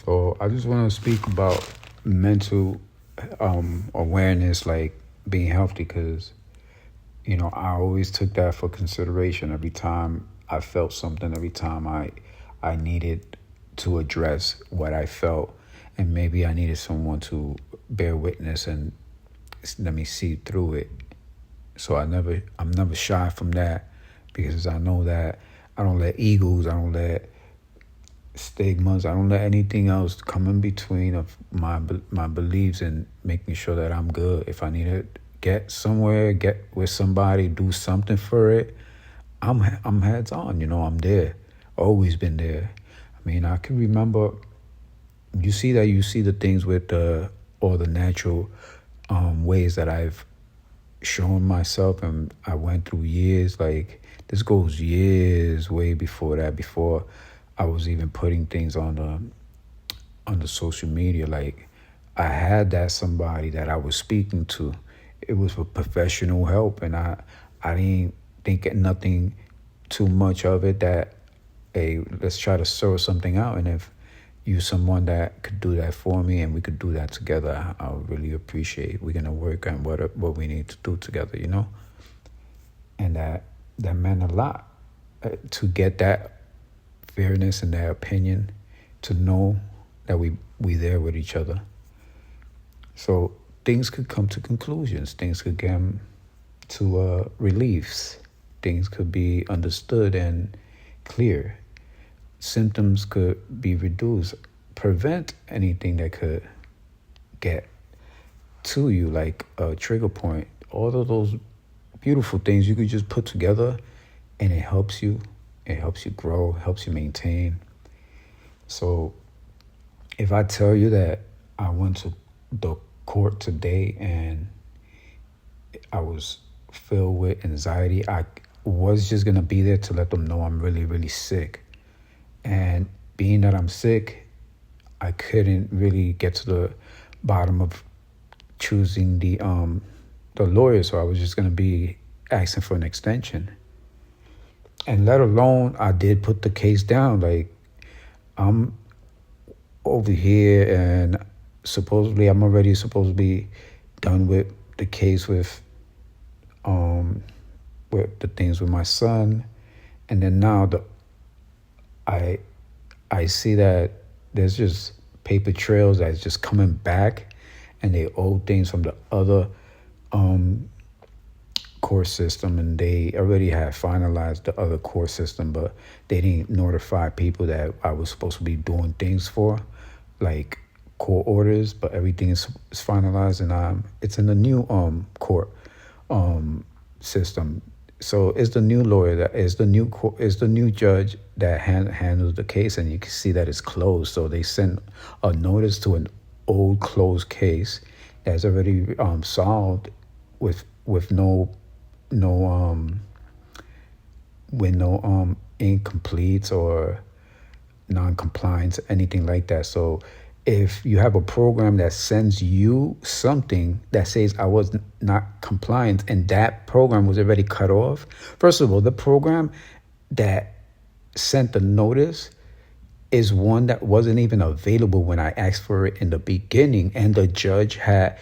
So I just want to speak about mental awareness, like being healthy, because I always took that for consideration every time I felt something, every time I needed to address what I felt, and maybe I needed someone to bear witness and let me see through it. So I'm never shy from that, because I know that I don't let egos, I don't let stigmas, I don't let anything else come in between of my beliefs and making sure that I'm good. If I need to get somewhere, get with somebody, do something for it, I'm heads on. I'm there. Always been there. I mean, I can remember. You see the things with all the natural ways that I've shown myself, and I went through years. Like, this goes years way before that. Before I was even putting things on the social media. Like, I had that somebody that I was speaking to. It was for professional help, and I didn't think nothing too much of it. That, hey, let's try to sort something out, and if you someone that could do that for me and we could do that together, I would really appreciate it. We're gonna work on what we need to do together, and that meant a lot, to get that fairness and that opinion, to know that we there with each other. So things could come to conclusions, things could come to reliefs, things could be understood and clear. Symptoms could be reduced, prevent anything that could get to you, like a trigger point. All of those beautiful things you could just put together, and it helps you grow, helps you maintain. So if I tell you that I went to the court today and I was filled with anxiety, I was just gonna be there to let them know I'm really, really sick. And being that I'm sick, I couldn't really get to the bottom of choosing the lawyer, so I was just gonna be asking for an extension. And let alone, I did put the case down. Like, I'm over here, and supposedly I'm already supposed to be done with the case with the things with my son, and then now I see that there's just paper trails that's just coming back, and they old things from the other court system, and they already had finalized the other court system, but they didn't notify people that I was supposed to be doing things for, like court orders, but everything is finalized, and it's in the new court system. So it's the new lawyer that is the new judge that handles the case, and you can see that it's closed. So they sent a notice to an old closed case that's already solved with no incompletes or non-compliance, anything like that. So if you have a program that sends you something that says I was not compliant, and that program was already cut off, first of all, the program that sent the notice is one that wasn't even available when I asked for it in the beginning, and the judge had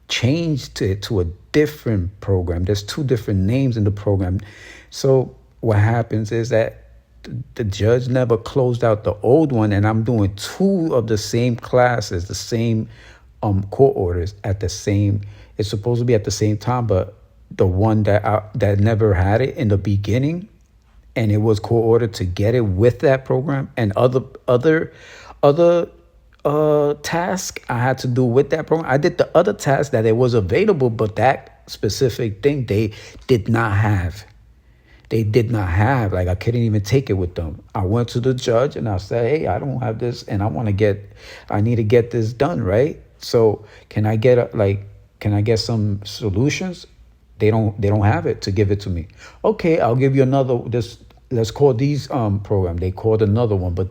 changed it to a different program. There's two different names in the program. So what happens is that the judge never closed out the old one, and I'm doing two of the same classes, the same court orders at the same. It's supposed to be at the same time, but the one that never had it in the beginning, and it was court ordered to get it with that program and other task I had to do with that program. I did the other task that it was available, but that specific thing they did not have. They did not have, like, I couldn't even take it with them. I went to the judge and I said, hey, I don't have this, and I need to get this done, right? So can I get some solutions? They don't have it to give it to me. Okay, I'll give you another, let's call these program. They called another one, but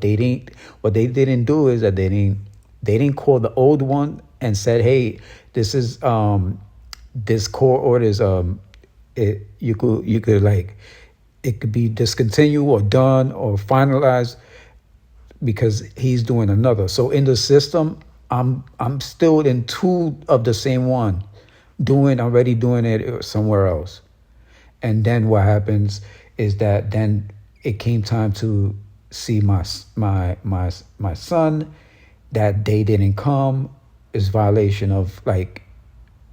what they didn't do is that they didn't call the old one and said, hey, this is this court order is you could like, it could be discontinued or done or finalized because he's doing another. So in the system, I'm still in two of the same one, already doing it somewhere else. And then what happens is that then it came time to see my son. That they didn't come is violation of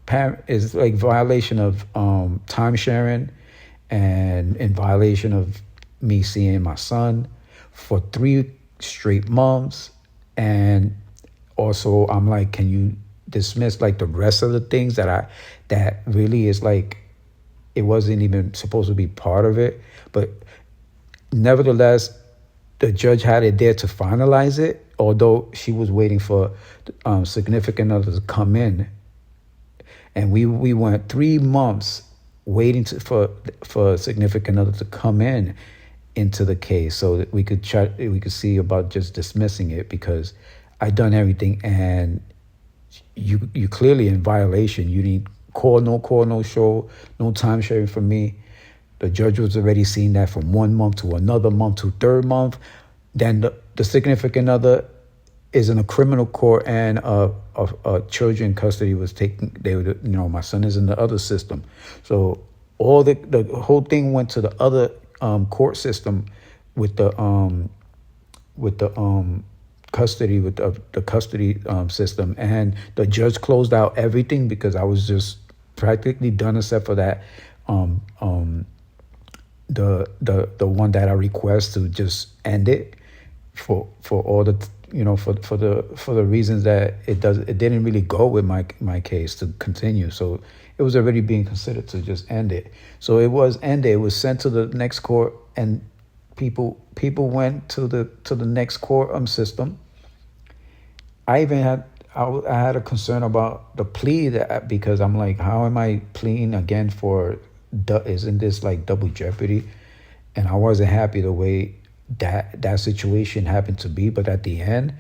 violation of time sharing, and in violation of me seeing my son for 3 straight months. And also I'm like, can you dismiss like the rest of the things that really is like, it wasn't even supposed to be part of it. But nevertheless, the judge had it there to finalize it, although she was waiting for significant others to come in. And we went 3 months waiting for significant others to come into the case, so that we could see about just dismissing it, because I done everything, and you clearly in violation. You need call, no show, no time sharing from me. The judge was already seeing that from 1 month to another month to third month. Then the significant other is in a criminal court, and a children custody was taken. My son is in the other system. So all the whole thing went to the other court system with the custody, with the custody system. And the judge closed out everything, because I was just practically done, except for that the one that I request to just end it for all the for the reasons that it didn't really go with my case to continue. So it was already being considered to just end it. So it was ended. It was sent to the next court, and people went to the next court system. I even had a concern about the plea, because I'm like, how am I pleading again for? Isn't this like double jeopardy? And I wasn't happy the way that situation happened to be. But at the end,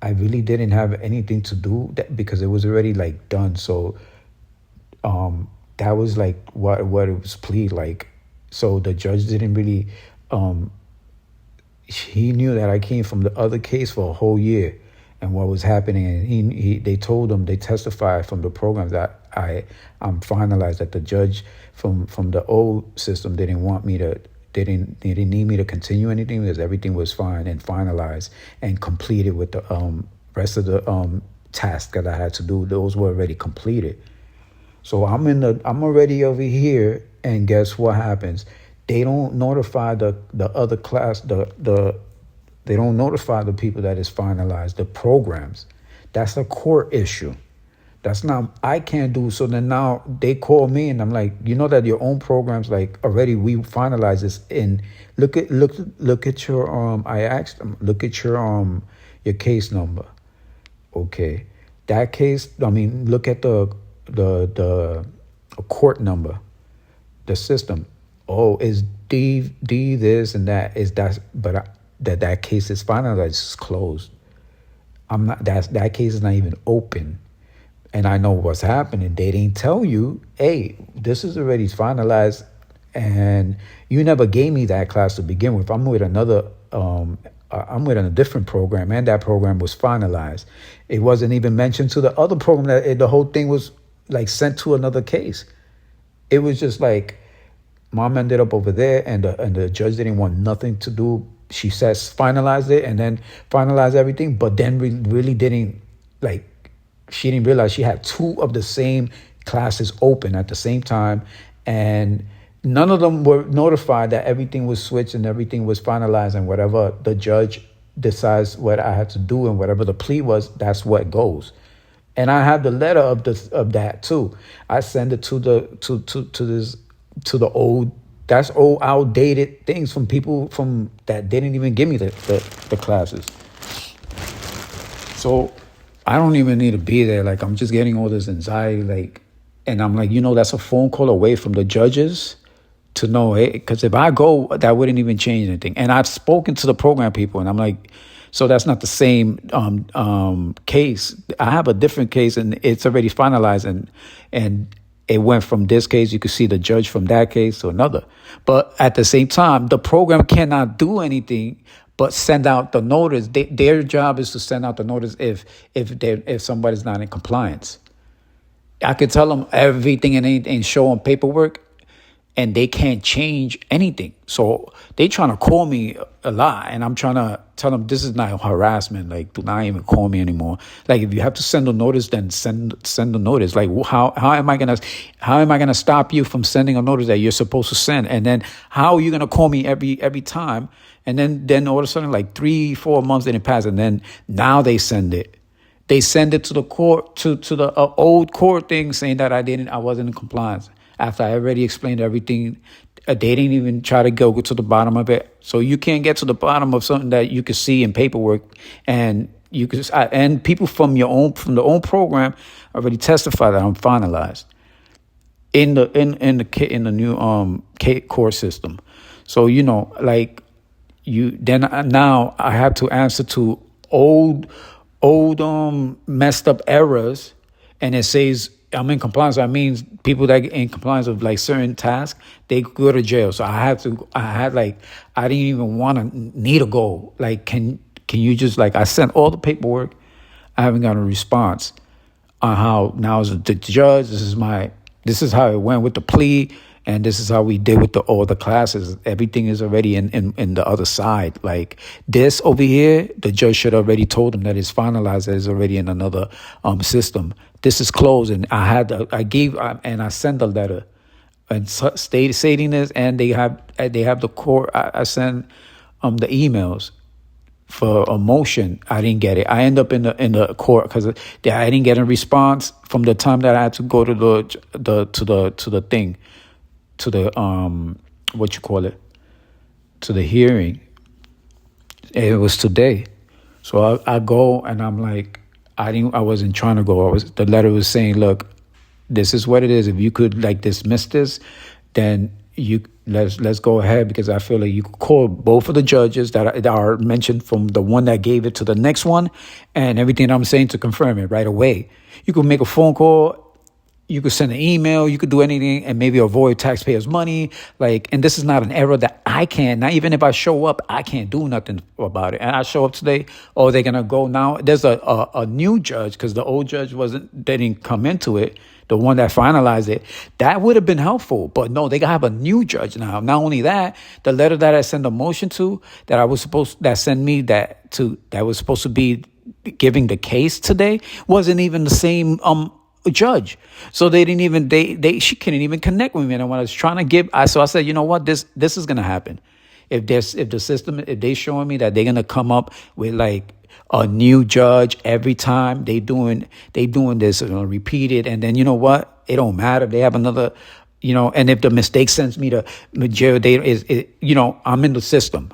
I really didn't have anything to do that, because it was already like done. So that was like what it was plead like. So the judge didn't really he knew that I came from the other case for a whole year and what was happening, and they testified from the program that I'm finalized, that the judge from the old system didn't need me to continue anything, because everything was fine and finalized and completed with the rest of the tasks that I had to do. Those were already completed. So I'm already over here, and guess what happens? They don't notify the other class, they don't notify the people that is finalized, the programs. That's a court issue. That's not, I can't do. So then now they call me, and I'm like, you know that your own programs, like already we finalized this. And look at your I asked them, look at your case number. Okay, that case. I mean, look at the court number, the system. Oh, is D this and that is that, but that case is finalized, it's closed. I'm not. That case is not even open. And I know what's happening. They didn't tell you, hey, this is already finalized, and you never gave me that class to begin with. I'm with a different program, and that program was finalized. It wasn't even mentioned to the other program. The whole thing was like sent to another case. It was just like, mom ended up over there, and the judge didn't want nothing to do. She says finalized it, and then finalized everything, but then really didn't like. She didn't realize she had 2 of the same classes open at the same time, and none of them were notified that everything was switched and everything was finalized, and whatever the judge decides what I had to do and whatever the plea was, that's what goes. And I have the letter of that too. I send it to the old outdated things from people from that didn't even give me the classes. So I don't even need to be there. Like, I'm just getting all this anxiety, like, and I'm like, that's a phone call away from the judges to know, hey, because if I go, that wouldn't even change anything. And I've spoken to the program people, and I'm like, so that's not the same case. I have a different case, and it's already finalized, and it went from this case. You could see the judge from that case to another. But at the same time, the program cannot do anything but send out the notice. Their job is to send out the notice if somebody's not in compliance. I could tell them everything and show them paperwork, and they can't change anything. So they trying to call me a lot, and I'm trying to tell them this is not harassment. Like, do not even call me anymore. Like, if you have to send a notice, then send the notice. Like, how am I gonna stop you from sending a notice that you're supposed to send? And then how are you gonna call me every time? And then all of a sudden, like 3-4 months didn't pass, and then now they send it. They send it to the court, to the old court thing, saying that I wasn't in compliance. After I already explained everything, they didn't even try to go to the bottom of it. So you can't get to the bottom of something that you could see in paperwork, and and people from the own program already testify that I'm finalized in the new court system. So like now I have to answer to old messed up errors, and it says I'm in compliance. That means people that get in compliance of like certain tasks, they go to jail. So I didn't even need to go. Like, can you just, like, I sent all the paperwork. I haven't gotten a response on how now as the judge, this is how it went with the plea, and this is how we did with all the classes. Everything is already in the other side. Like, this over here, the judge should already told them that it's finalized, that it's already in another system. This is closed, and I sent a letter and stating this, and they have the court. I sent the emails for a motion. I didn't get it. I end up in the court because I didn't get a response from the time that I had to go to the thing, to the to the hearing. It was today. So I go, and I'm like, I wasn't trying to go. The letter was saying, look, this is what it is. If you could, like, dismiss this, then let's go ahead, because I feel like you could call both of the judges that are mentioned, from the one that gave it to the next one, and everything I'm saying, to confirm it right away. You could make a phone call. You could send an email, you could do anything, and maybe avoid taxpayers' money. Like, and this is not an error that not even if I show up, I can't do nothing about it. And I show up today, they're gonna go now. There's a new judge, because the old judge didn't come into it. The one that finalized it, that would have been helpful. But no, they have a new judge now. Not only that, the letter that I sent a motion to, that was supposed to be giving the case today, wasn't even the same judge. So they didn't even she couldn't even connect with me. And when I was trying to give, so I said, you know what, this is gonna happen. If they showing me that they're gonna come up with like a new judge every time they doing this, repeated, and then you know what, it don't matter. They have another, and if the mistake sends me to jail, I'm in the system.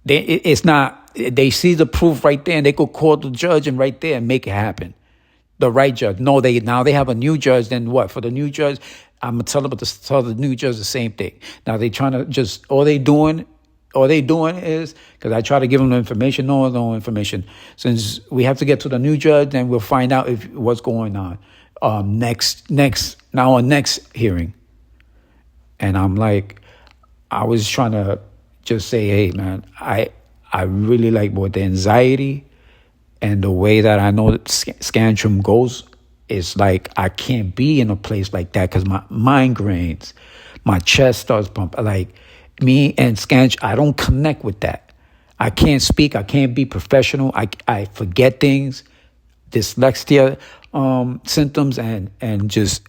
It's not. They see the proof right there, and they could call the judge and right there and make it happen. The right judge. No, they have a new judge. Then what? For the new judge, I'm gonna tell the new judge the same thing. Now they trying to just all they doing is, because I try to give them the information. No information. Since we have to get to the new judge, then we'll find out what's going on. Next hearing. And I'm like, I was trying to just say, hey man, I really like the anxiety. And the way that I know that Scantron goes is like, I can't be in a place like that, because my migraines, my chest starts pumping. Like, me and Scantron, I don't connect with that. I can't speak. I can't be professional. I forget things, dyslexia symptoms, and just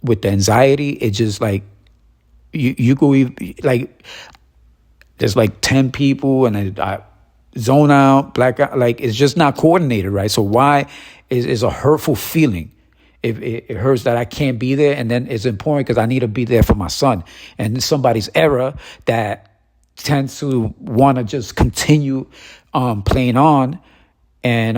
with the anxiety, it's just like you go, like, there's like 10 people, and I zone out, black out, like, it's just not coordinated, right? So why is a hurtful feeling? It hurts that I can't be there, and then it's important because I need to be there for my son. And somebody's error that tends to want to just continue playing on, and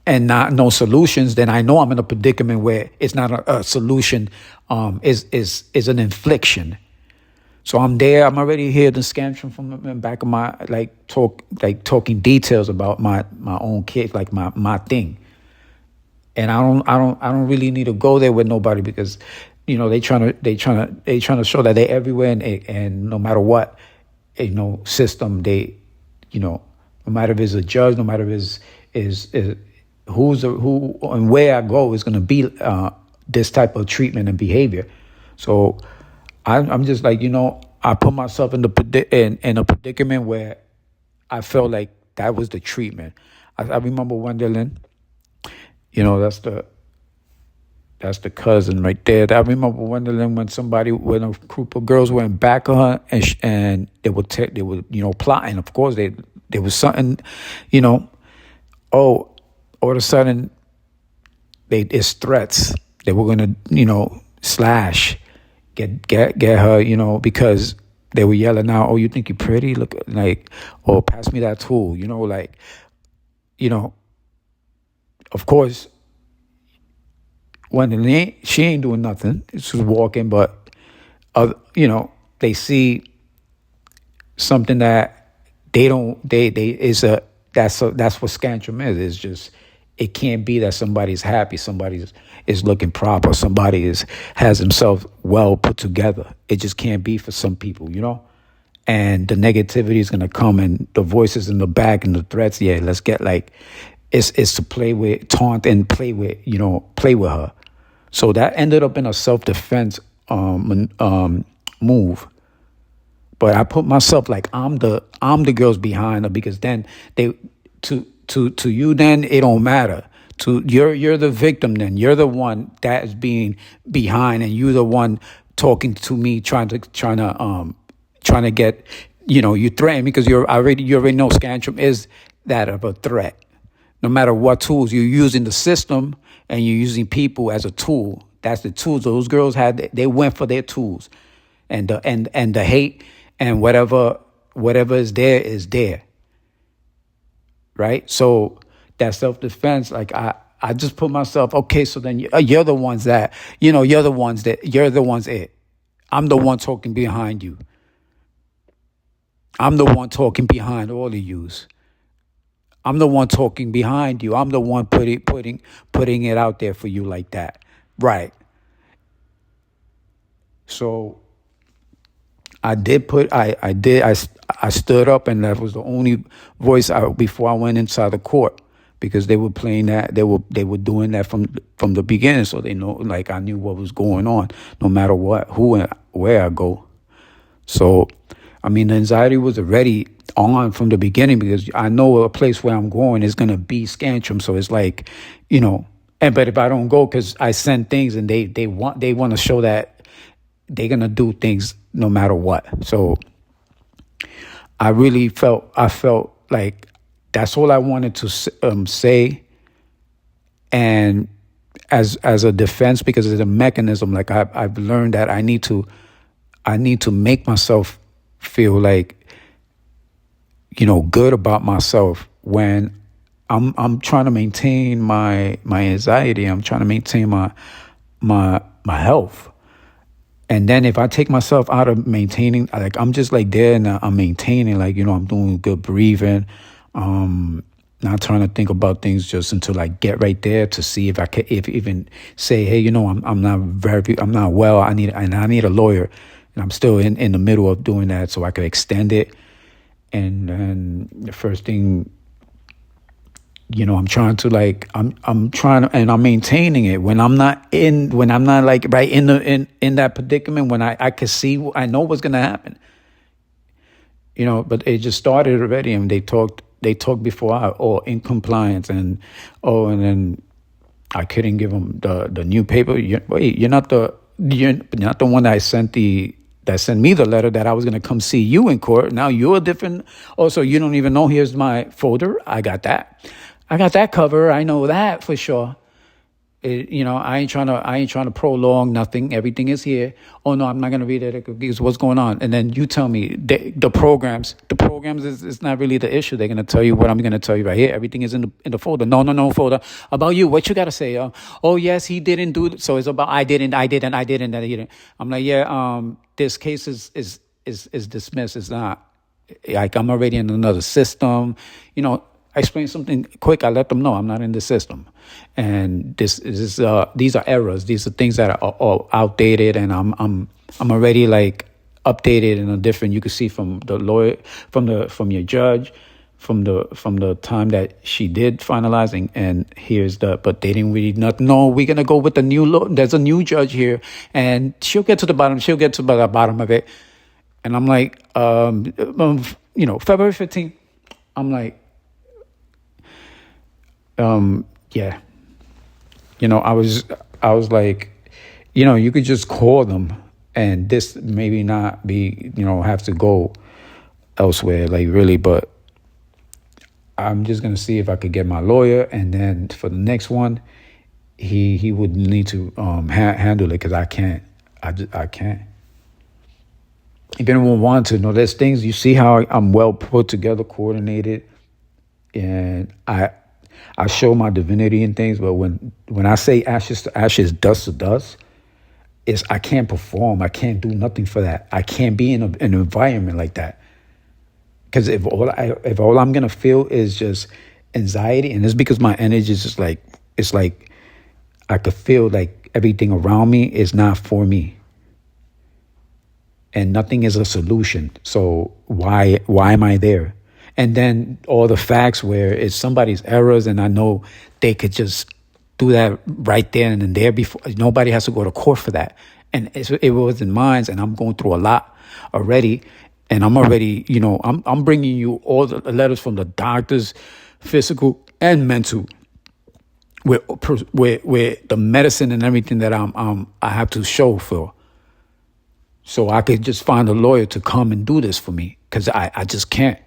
no solutions. Then I know I'm in a predicament where it's not a solution, is an infliction. So I'm there. I'm already here. The Scantron from the back of my talking details about my own kid, like my thing. And I don't really need to go there with nobody, because they trying to show that they're everywhere, and no matter what, system, they, no matter if it's a judge, no matter if is who and where I go is going to be this type of treatment and behavior. So I'm just like, I put myself in in a predicament where I felt like that was the treatment. I remember Wonderland, that's the cousin right there. I remember Wonderland when a group of girls went back on her and they were plotting. Of course, there was something, all of a sudden, it's threats. They were gonna, slash, get her, because they were yelling out, "Oh, you think you're pretty? Look, like, oh, pass me that tool," Of course, when she ain't doing nothing, she's walking, but they see something that they don't. That's what Scantron is. It's just, it can't be that somebody's happy, somebody is looking proper, somebody has himself well put together. It just can't be for some people, And the negativity is gonna come, and the voices in the back and the threats. Yeah, let's get it's to play with, taunt and play with her. So that ended up in a self-defense move. But I put myself like I'm the girls behind her, because then to you then it don't matter. You're the victim then. You're the one that is being behind, and you're the one talking to me, trying to get, you threaten me, because you already know Scantron is that of a threat. No matter what tools you're using, the system, and you're using people as a tool. That's the tools those girls had. They went for their tools, and the hate and whatever is there, right? So that self-defense, like I just put myself, okay, so then you're the ones that, you're the ones it. I'm the one talking behind you. I'm the one talking behind all of yous. I'm the one talking behind you. I'm the one putting it out there for you like that. Right. So I stood up, and that was the only voice before I went inside the court, because they were playing that, they were doing that from the beginning, so they know, like, I knew what was going on, no matter what, who and where I go. So, I mean, the anxiety was already on from the beginning, because I know a place where I'm going is gonna be Scantron. So it's like, but if I don't go, because I send things, and they want to show that they're gonna do things no matter what. So I felt like that's all I wanted to say, and as a defense, because it's a mechanism. Like I've learned that I need to make myself feel like, good about myself when I'm trying to maintain my anxiety. I'm trying to maintain my health. And then if I take myself out of maintaining, like, I'm just like there and I'm maintaining, like, I'm doing good breathing, not trying to think about things just until I get right there to see if I can, if even say, hey, I'm not well. I need a lawyer, and I'm still in the middle of doing that, so I could extend it. And then the first thing, I'm trying to, like, I'm trying to, and I'm maintaining it when I'm not like right in that predicament, when I can see, I know what's going to happen, but it just started already. And they talked before, in compliance, and then I couldn't give them the new paper. You're not the one that sent me the letter that I was going to come see you in court. Now you're different. Also, you don't even know. Here's my folder. I got that cover. I know that for sure. I ain't trying to prolong nothing. Everything is here. Oh no, I'm not going to read it because what's going on. And then you tell me the programs is not really the issue. They're going to tell you what I'm going to tell you right here. Everything is in the folder. No folder about you. What you got to say? Oh yes, he didn't do it. So it's about I didn't. I'm like, yeah. This case is dismissed. It's not, like, I'm already in another system. I explain something quick. I let them know I'm not in the system, and these are errors. These are things that are all outdated, and I'm already, like, updated in a different. You could see from the lawyer, from your judge, from the time that she did finalizing, and here's the. But they didn't really not know. We're gonna go with the new law. There's a new judge here, and she'll get to the bottom. She'll get to the bottom of it. And I'm like, February 15th. I'm like, yeah. I was like, you could just call them and this maybe not be, have to go elsewhere, like really, but I'm just going to see if I could get my lawyer. And then for the next one, he would need to handle it because I can't. I can't. If anyone wants to know, there's things, you see how I'm well put together, coordinated, and I show my divinity in things. But when I say ashes to ashes, dust to dust, I can't perform. I can't do nothing for that. I can't be in an environment like that. Because if all I'm gonna feel is just anxiety, and it's because my energy is just like, it's like I could feel like everything around me is not for me, and nothing is a solution. So why am I there? And then all the facts where it's somebody's errors, and I know they could just do that right there and there before. Nobody has to go to court for that, and it wasn't mine. And I'm going through a lot already. And I'm already, I'm bringing you all the letters from the doctors, physical and mental, with the medicine and everything that I have to show for. So I could just find a lawyer to come and do this for me, because I just can't.